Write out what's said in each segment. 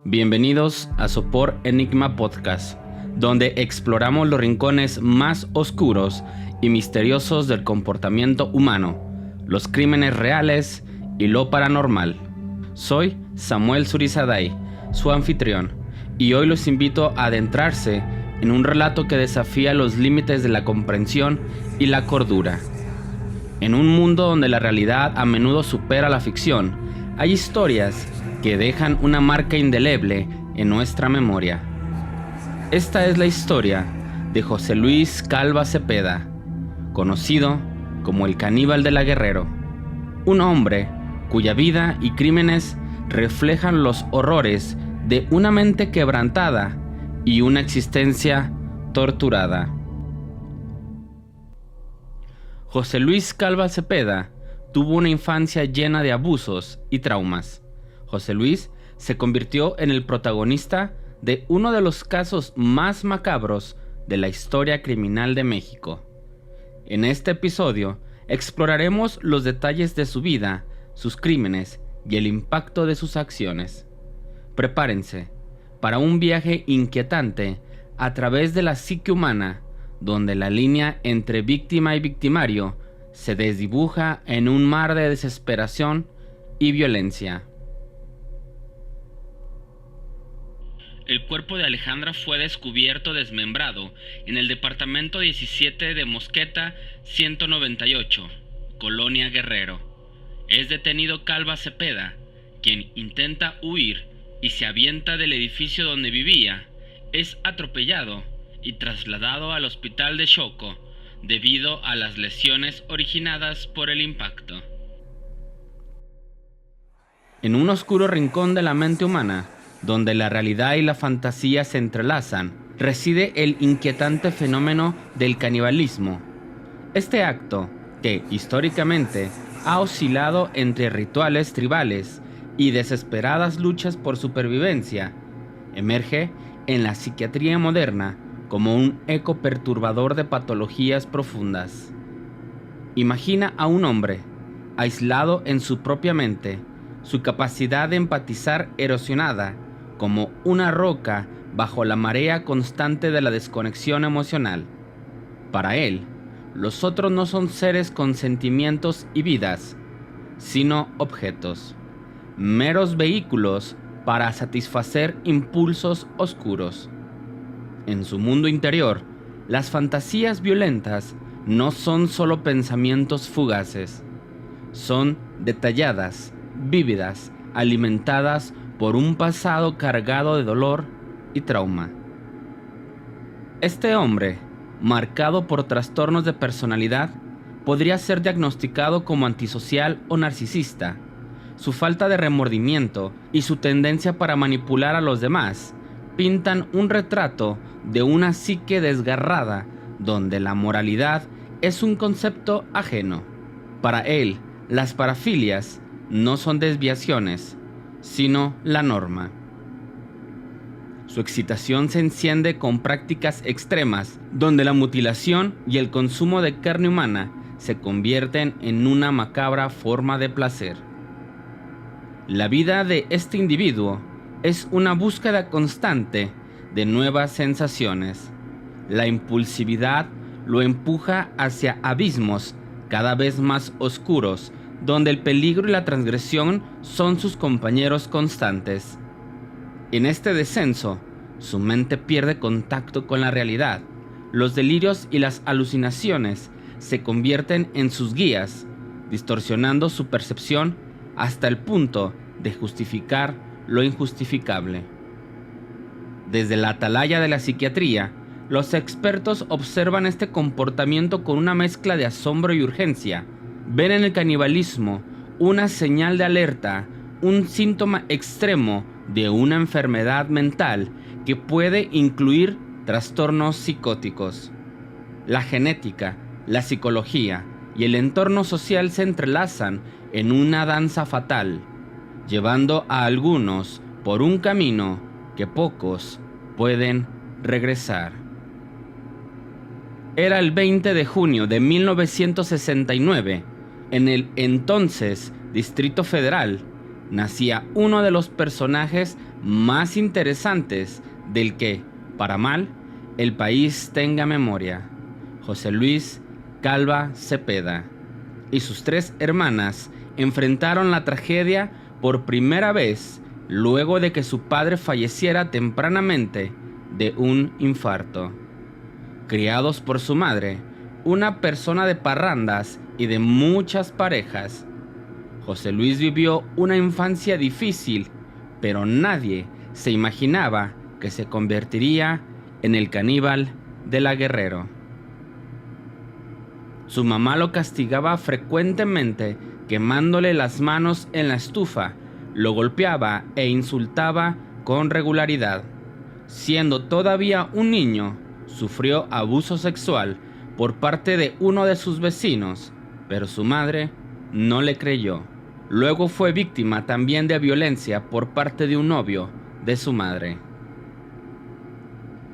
Bienvenidos a Sopor Enigma Podcast, donde exploramos los rincones más oscuros y misteriosos del comportamiento humano, los crímenes reales y lo paranormal. Soy Samuel Surizaday, su anfitrión, y hoy los invito a adentrarse en un relato que desafía los límites de la comprensión y la cordura. En un mundo donde la realidad a menudo supera la ficción, hay historias que dejan una marca indeleble en nuestra memoria. Esta es la historia de José Luis Calva Cepeda, conocido como el Caníbal de la Guerrero, un hombre cuya vida y crímenes reflejan los horrores de una mente quebrantada y una existencia torturada. José Luis Calva Cepeda tuvo una infancia llena de abusos y traumas. José Luis se convirtió en el protagonista de uno de los casos más macabros de la historia criminal de México. En este episodio exploraremos los detalles de su vida, sus crímenes y el impacto de sus acciones. Prepárense para un viaje inquietante a través de la psique humana, donde la línea entre víctima y victimario se desdibuja en un mar de desesperación y violencia. El cuerpo de Alejandra fue descubierto desmembrado en el departamento 17 de Mosqueta 198, Colonia Guerrero. Es detenido Calva Cepeda, quien intenta huir y se avienta del edificio donde vivía. Es atropellado y trasladado al hospital de Xoco debido a las lesiones originadas por el impacto. En un oscuro rincón de la mente humana, donde la realidad y la fantasía se entrelazan, reside el inquietante fenómeno del canibalismo. Este acto, que históricamente ha oscilado entre rituales tribales y desesperadas luchas por supervivencia, emerge en la psiquiatría moderna como un eco perturbador de patologías profundas. Imagina a un hombre, aislado en su propia mente, su capacidad de empatizar erosionada como una roca bajo la marea constante de la desconexión emocional. Para él, los otros no son seres con sentimientos y vidas, sino objetos, meros vehículos para satisfacer impulsos oscuros. En su mundo interior, las fantasías violentas no son solo pensamientos fugaces, son detalladas, vívidas, alimentadas por un pasado cargado de dolor y trauma. Este hombre, marcado por trastornos de personalidad, podría ser diagnosticado como antisocial o narcisista. Su falta de remordimiento y su tendencia para manipular a los demás pintan un retrato de una psique desgarrada, donde la moralidad es un concepto ajeno. Para él, las parafilias no son desviaciones, sino la norma. Su excitación se enciende con prácticas extremas, donde la mutilación y el consumo de carne humana se convierten en una macabra forma de placer. La vida de este individuo es una búsqueda constante de nuevas sensaciones. La impulsividad lo empuja hacia abismos cada vez más oscuros, donde el peligro y la transgresión son sus compañeros constantes. En este descenso, su mente pierde contacto con la realidad. Los delirios y las alucinaciones se convierten en sus guías, distorsionando su percepción hasta el punto de justificar lo injustificable. Desde la atalaya de la psiquiatría, los expertos observan este comportamiento con una mezcla de asombro y urgencia. Ven en el canibalismo una señal de alerta, un síntoma extremo de una enfermedad mental que puede incluir trastornos psicóticos. La genética, la psicología y el entorno social se entrelazan en una danza fatal, llevando a algunos por un camino que pocos pueden regresar. Era el 20 de junio de 1969, en el entonces Distrito Federal, nacía uno de los personajes más interesantes del que, para mal, el país tenga memoria: José Luis Calva Cepeda y sus 3 hermanas enfrentaron la tragedia por primera vez luego de que su padre falleciera tempranamente de un infarto. Criados por su madre, una persona de parrandas y de muchas parejas, José Luis vivió una infancia difícil, pero nadie se imaginaba que se convertiría en el caníbal de la Guerrero. Su mamá lo castigaba frecuentemente quemándole las manos en la estufa, lo golpeaba e insultaba con regularidad. Siendo todavía un niño, sufrió abuso sexual por parte de uno de sus vecinos, pero su madre no le creyó. Luego fue víctima también de violencia por parte de un novio de su madre.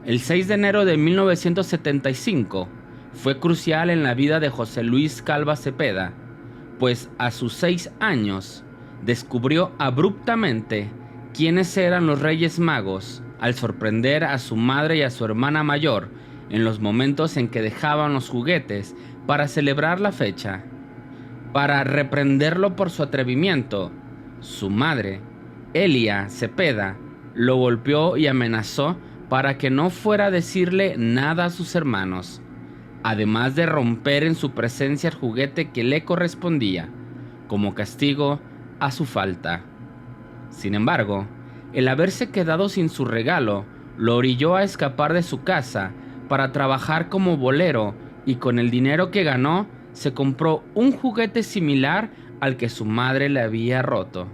El 6 de enero de 1975 fue crucial en la vida de José Luis Calva Cepeda, pues a sus 6 años descubrió abruptamente quiénes eran los Reyes Magos al sorprender a su madre y a su hermana mayor en los momentos en que dejaban los juguetes para celebrar la fecha. Para reprenderlo por su atrevimiento, su madre, Elia Cepeda, lo golpeó y amenazó para que no fuera a decirle nada a sus hermanos, además de romper en su presencia el juguete que le correspondía, como castigo a su falta. Sin embargo, el haberse quedado sin su regalo lo orilló a escapar de su casa para trabajar como bolero, y con el dinero que ganó se compró un juguete similar al que su madre le había roto.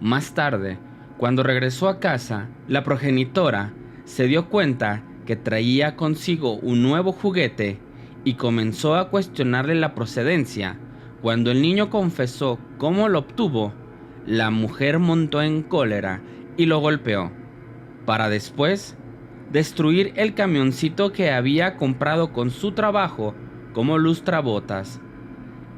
Más tarde, cuando regresó a casa, la progenitora se dio cuenta que traía consigo un nuevo juguete y comenzó a cuestionarle la procedencia. Cuando el niño confesó cómo lo obtuvo, la mujer montó en cólera y lo golpeó, para después destruir el camioncito que había comprado con su trabajo como lustrabotas.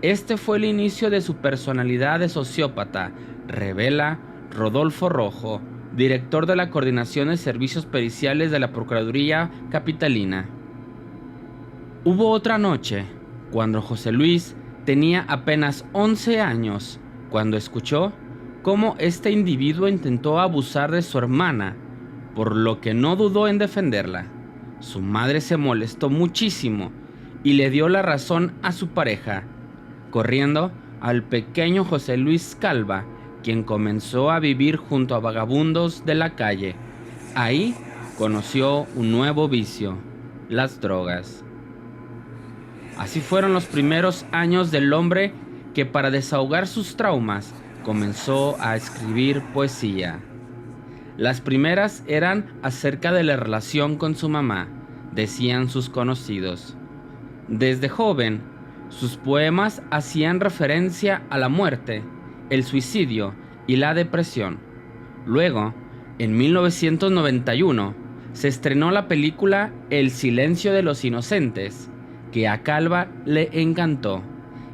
Este fue el inicio de su personalidad de sociópata, revela Rodolfo Rojo, director de la Coordinación de Servicios Periciales de la Procuraduría Capitalina. Hubo otra noche, cuando José Luis tenía apenas 11 años, cuando escuchó cómo este individuo intentó abusar de su hermana, por lo que no dudó en defenderla. Su madre se molestó muchísimo y le dio la razón a su pareja, corriendo al pequeño José Luis Calva, quien comenzó a vivir junto a vagabundos de la calle. Ahí conoció un nuevo vicio: las drogas. Así fueron los primeros años del hombre, que para desahogar sus traumas comenzó a escribir poesía. Las primeras eran acerca de la relación con su mamá, decían sus conocidos. Desde joven, sus poemas hacían referencia a la muerte, el suicidio y la depresión. Luego, en 1991, se estrenó la película El silencio de los inocentes, que a Calva le encantó,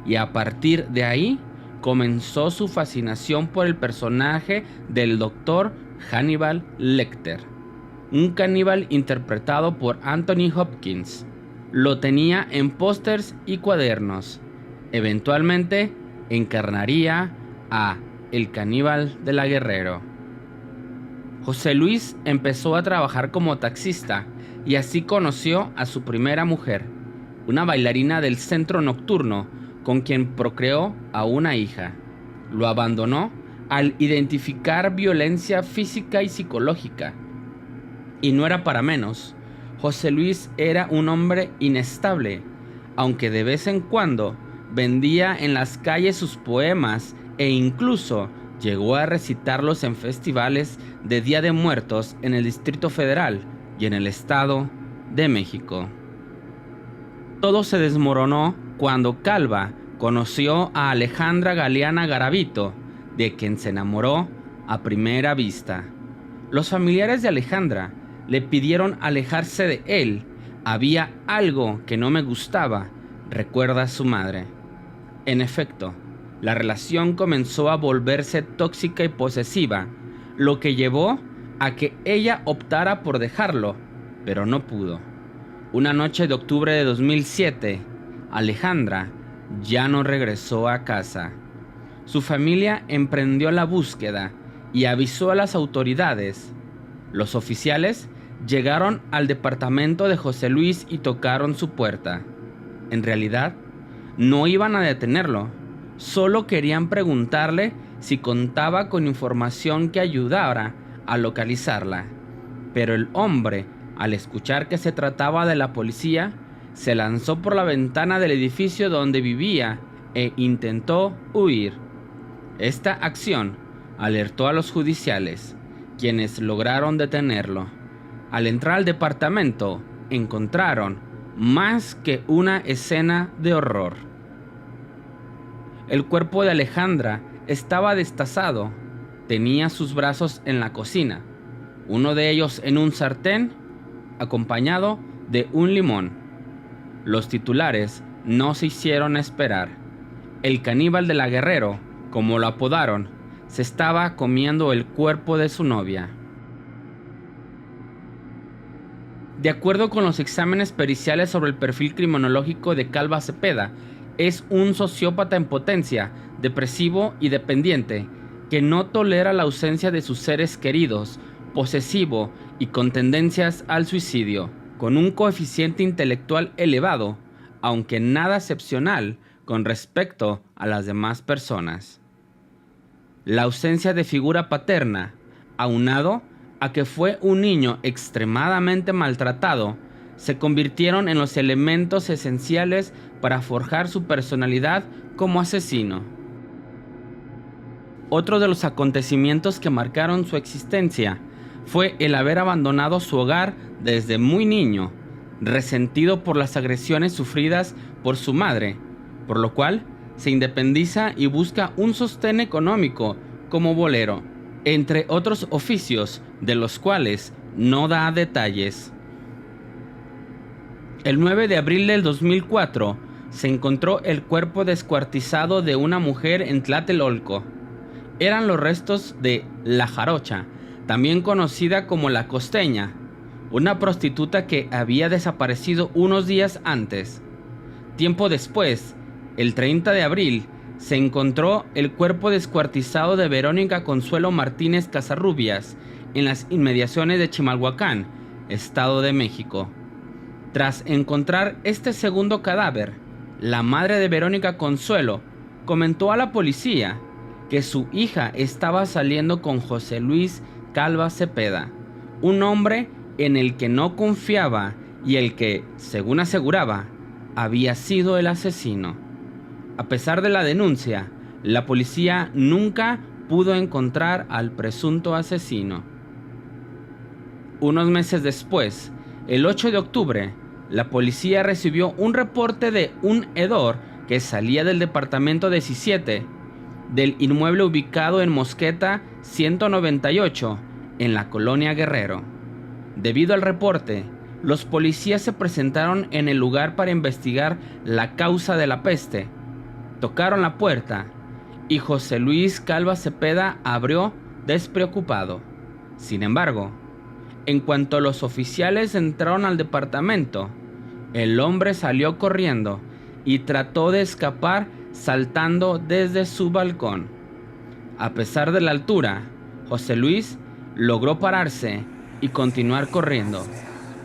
y a partir de ahí comenzó su fascinación por el personaje del Dr. Hannibal Lecter, un caníbal interpretado por Anthony Hopkins. Lo tenía en pósters y cuadernos. Eventualmente encarnaría a el caníbal de la Guerrero. José Luis empezó a trabajar como taxista y así conoció a su primera mujer, una bailarina del centro nocturno con quien procreó a una hija. Lo abandonó al identificar violencia física y psicológica. Y no era para menos. José Luis era un hombre inestable, aunque de vez en cuando vendía en las calles sus poemas e incluso llegó a recitarlos en festivales de Día de Muertos en el Distrito Federal y en el Estado de México. Todo se desmoronó cuando Calva conoció a Alejandra Galeana Garavito, de quien se enamoró a primera vista. Los familiares de Alejandra le pidieron alejarse de él. Había algo que no me gustaba, recuerda su madre. En efecto, La relación comenzó a volverse tóxica y posesiva, lo que llevó a que ella optara por dejarlo, pero no pudo. Una noche de octubre de 2007, Alejandra ya no regresó a casa. Su familia emprendió la búsqueda y avisó a las autoridades. Los oficiales llegaron al departamento de José Luis y tocaron su puerta. En realidad, no iban a detenerlo, solo querían preguntarle si contaba con información que ayudara a localizarla. Pero el hombre, al escuchar que se trataba de la policía, se lanzó por la ventana del edificio donde vivía e intentó huir. Esta acción alertó a los judiciales, quienes lograron detenerlo. Al entrar al departamento, encontraron más que una escena de horror. El cuerpo de Alejandra estaba destazado. Tenía sus brazos en la cocina, uno de ellos en un sartén, acompañado de un limón. Los titulares no se hicieron esperar. El caníbal de la Guerrero, como lo apodaron, se estaba comiendo el cuerpo de su novia. De acuerdo con los exámenes periciales sobre el perfil criminológico de Calva Cepeda, es un sociópata en potencia, depresivo y dependiente, que no tolera la ausencia de sus seres queridos, posesivo y con tendencias al suicidio, con un coeficiente intelectual elevado, aunque nada excepcional con respecto a las demás personas. La ausencia de figura paterna, aunado a que fue un niño extremadamente maltratado, se convirtieron en los elementos esenciales para forjar su personalidad como asesino. Otro de los acontecimientos que marcaron su existencia fue el haber abandonado su hogar desde muy niño, resentido por las agresiones sufridas por su madre, por lo cual se independiza y busca un sostén económico como bolero, entre otros oficios de los cuales no da detalles. El 9 de abril del 2004 se encontró el cuerpo descuartizado de una mujer en Tlatelolco. Eran los restos de La Jarocha, también conocida como La Costeña, una prostituta que había desaparecido unos días antes. Tiempo después, el 30 de abril, se encontró el cuerpo descuartizado de Verónica Consuelo Martínez Casarrubias en las inmediaciones de Chimalhuacán, Estado de México. Tras encontrar este segundo cadáver, la madre de Verónica Consuelo comentó a la policía que su hija estaba saliendo con José Luis Calva Cepeda, un hombre en el que no confiaba y el que, según aseguraba, había sido el asesino. A pesar de la denuncia, la policía nunca pudo encontrar al presunto asesino. Unos meses después, el 8 de octubre, la policía recibió un reporte de un hedor que salía del departamento 17 del inmueble ubicado en Mosqueta 198, en la colonia Guerrero. Debido al reporte, los policías se presentaron en el lugar para investigar la causa de la peste. Tocaron la puerta y José Luis Calva Cepeda abrió despreocupado. Sin embargo, en cuanto los oficiales entraron al departamento, el hombre salió corriendo y trató de escapar saltando desde su balcón. A pesar de la altura, José Luis logró pararse y continuar corriendo.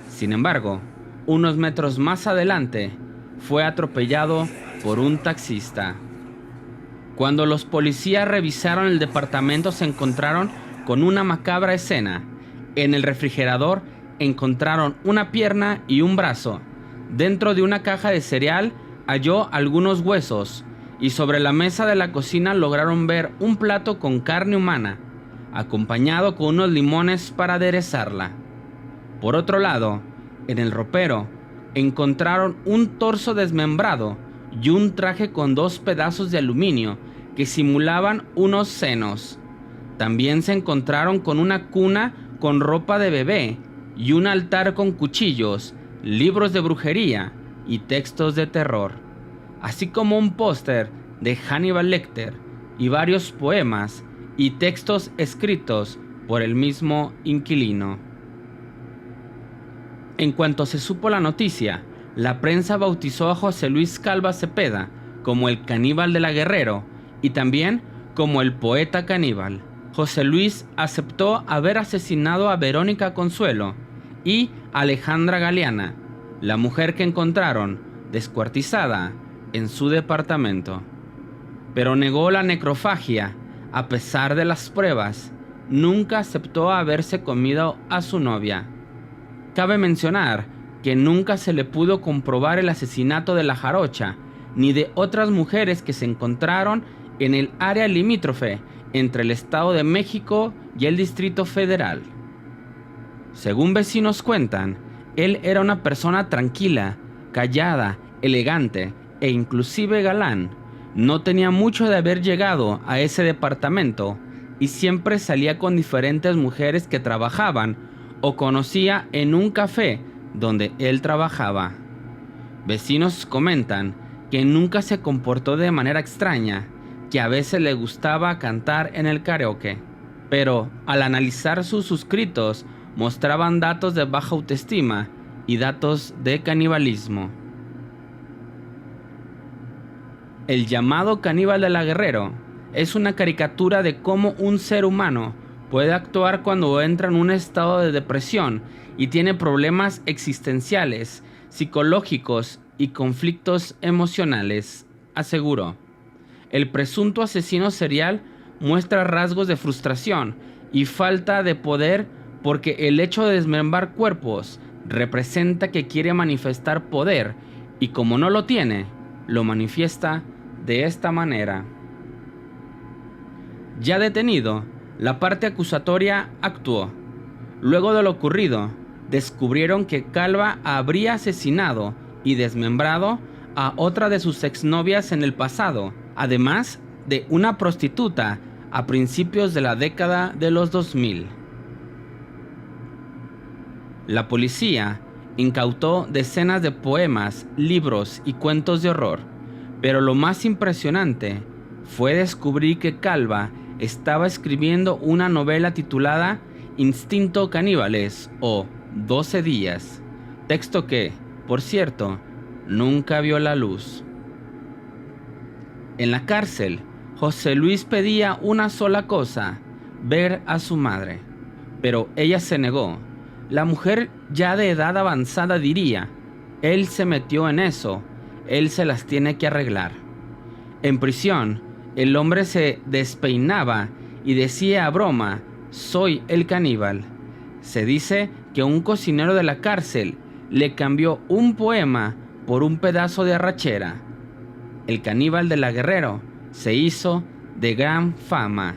Sin embargo, unos metros más adelante, fue atropellado por un taxista. Cuando los policías revisaron el departamento, se encontraron con una macabra escena. En el refrigerador encontraron una pierna y un brazo. Dentro de una caja de cereal halló algunos huesos y sobre la mesa de la cocina lograron ver un plato con carne humana, acompañado con unos limones para aderezarla. Por otro lado, en el ropero encontraron un torso desmembrado y un traje con 2 pedazos de aluminio que simulaban unos senos. También se encontraron con una cuna con ropa de bebé y un altar con cuchillos, libros de brujería y textos de terror, así como un póster de Hannibal Lecter y varios poemas y textos escritos por el mismo inquilino. En cuanto se supo la noticia, la prensa bautizó a José Luis Calva Cepeda como el caníbal de la Guerrero y también como el poeta caníbal. José Luis aceptó haber asesinado a Verónica Consuelo y Alejandra Galeana, la mujer que encontraron descuartizada en su departamento. Pero negó la necrofagia. A pesar de las pruebas, nunca aceptó haberse comido a su novia. Cabe mencionar que nunca se le pudo comprobar el asesinato de la jarocha, ni de otras mujeres que se encontraron en el área limítrofe entre el Estado de México y el Distrito Federal. Según vecinos cuentan, él era una persona tranquila, callada, elegante e inclusive galán. No tenía mucho de haber llegado a ese departamento y siempre salía con diferentes mujeres que trabajaban o conocía en un café donde él trabajaba. Vecinos comentan que nunca se comportó de manera extraña, que a veces le gustaba cantar en el karaoke, pero al analizar sus suscritos mostraban datos de baja autoestima y datos de canibalismo. El llamado caníbal de la Guerrero es una caricatura de cómo un ser humano puede actuar cuando entra en un estado de depresión y tiene problemas existenciales, psicológicos y conflictos emocionales, aseguró. El presunto asesino serial muestra rasgos de frustración y falta de poder porque el hecho de desmembrar cuerpos representa que quiere manifestar poder y como no lo tiene, lo manifiesta de esta manera. Ya detenido, la parte acusatoria actuó. Luego de lo ocurrido, descubrieron que Calva habría asesinado y desmembrado a otra de sus exnovias en el pasado, además de una prostituta a principios de la década de los 2000. La policía incautó decenas de poemas, libros y cuentos de horror, pero lo más impresionante fue descubrir que Calva estaba escribiendo una novela titulada Instinto Caníbales o 12 días, texto que, por cierto, nunca vio la luz. En la cárcel, José Luis pedía una sola cosa, ver a su madre, pero ella se negó. La mujer ya de edad avanzada diría, él se metió en eso, él se las tiene que arreglar. En prisión, el hombre se despeinaba y decía a broma, soy el caníbal. Se dice que un cocinero de la cárcel le cambió un poema por un pedazo de arrachera. El caníbal de la Guerrero se hizo de gran fama.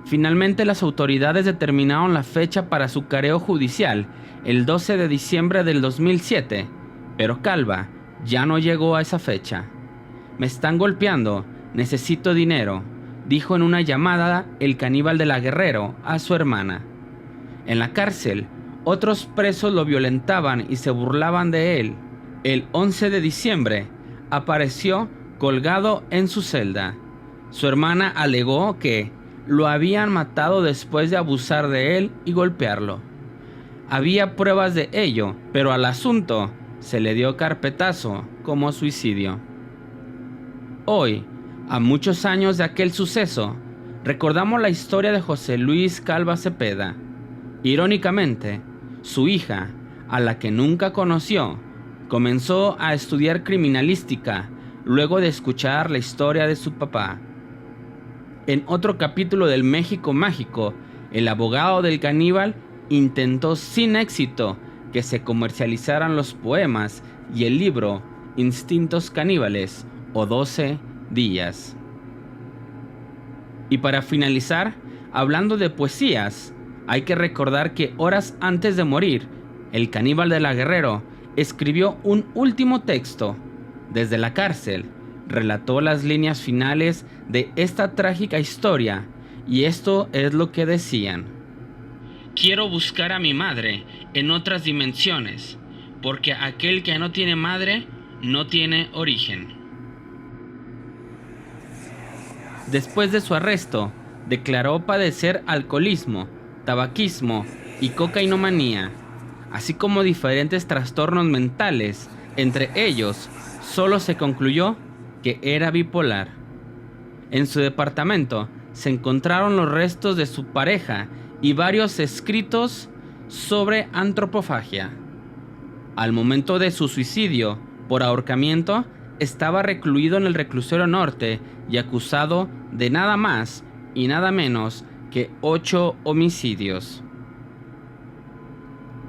Finalmente las autoridades determinaron la fecha para su careo judicial, el 12 de diciembre del 2007, pero Calva ya no llegó a esa fecha. Me están golpeando, necesito dinero, dijo en una llamada el caníbal de la Guerrero a su hermana. En la cárcel, otros presos lo violentaban y se burlaban de él. El 11 de diciembre apareció colgado en su celda. Su hermana alegó que lo habían matado después de abusar de él y golpearlo. Había pruebas de ello, pero al asunto se le dio carpetazo como suicidio. Hoy, a muchos años de aquel suceso, recordamos la historia de José Luis Calva Cepeda. Irónicamente, su hija, a la que nunca conoció, comenzó a estudiar criminalística luego de escuchar la historia de su papá. En otro capítulo del México Mágico, el abogado del caníbal intentó sin éxito que se comercializaran los poemas y el libro Instintos Caníbales o 12 días. Y para finalizar, hablando de poesías, hay que recordar que horas antes de morir, el caníbal de la Guerrero escribió un último texto. Desde la cárcel, relató las líneas finales de esta trágica historia, y esto es lo que decían. Quiero buscar a mi madre en otras dimensiones, porque aquel que no tiene madre no tiene origen. Después de su arresto, declaró padecer alcoholismo, tabaquismo y cocainomanía, así como diferentes trastornos mentales. Entre ellos, solo se concluyó que era bipolar. En su departamento se encontraron los restos de su pareja y varios escritos sobre antropofagia. Al momento de su suicidio por ahorcamiento, estaba recluido en el reclusorio norte y acusado de nada más y nada menos que 8 homicidios.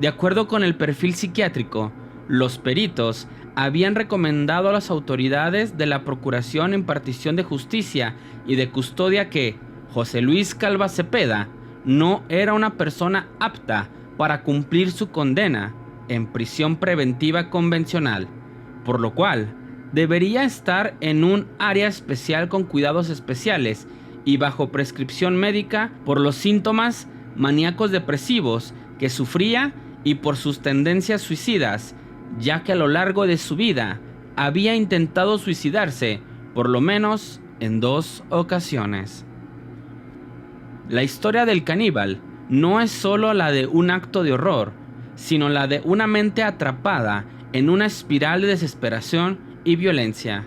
De acuerdo con el perfil psiquiátrico, los peritos habían recomendado a las autoridades de la Procuración en Impartición de Justicia y de Custodia que José Luis Calva Cepeda no era una persona apta para cumplir su condena en prisión preventiva convencional, por lo cual debería estar en un área especial con cuidados especiales y bajo prescripción médica por los síntomas maníacos depresivos que sufría y por sus tendencias suicidas, ya que a lo largo de su vida había intentado suicidarse por lo menos en 2 ocasiones. La historia del caníbal no es solo la de un acto de horror, sino la de una mente atrapada en una espiral de desesperación y violencia.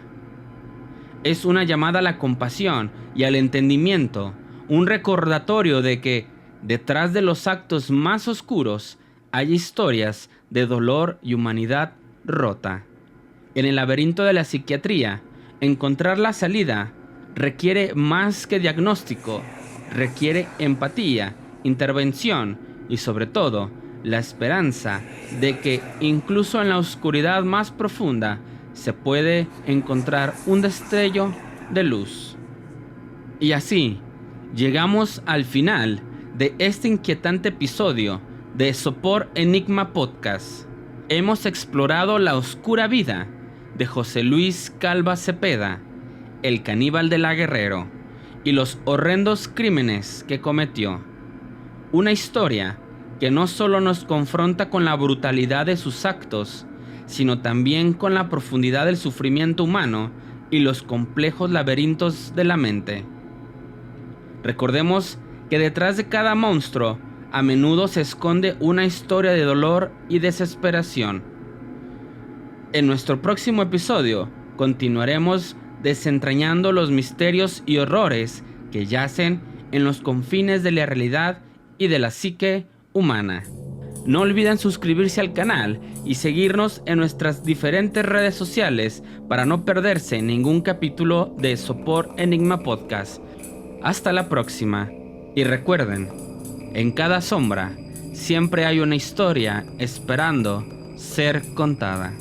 Es una llamada a la compasión y al entendimiento, un recordatorio de que detrás de los actos más oscuros hay historias de dolor y humanidad rota. En el laberinto de la psiquiatría, encontrar la salida requiere más que diagnóstico, requiere empatía, intervención y sobre todo la esperanza de que incluso en la oscuridad más profunda se puede encontrar un destello de luz. Y así llegamos al final de este inquietante episodio de Sopor Enigma Podcast. Hemos explorado la oscura vida de José Luis Calva Cepeda, el caníbal de la Guerrero, y los horrendos crímenes que cometió. Una historia que no solo nos confronta con la brutalidad de sus actos, sino también con la profundidad del sufrimiento humano y los complejos laberintos de la mente. Recordemos que detrás de cada monstruo a menudo se esconde una historia de dolor y desesperación. En nuestro próximo episodio continuaremos desentrañando los misterios y horrores que yacen en los confines de la realidad y de la psique humana. No olviden suscribirse al canal y seguirnos en nuestras diferentes redes sociales para no perderse ningún capítulo de Sopor Enigma Podcast. Hasta la próxima. Y recuerden, en cada sombra siempre hay una historia esperando ser contada.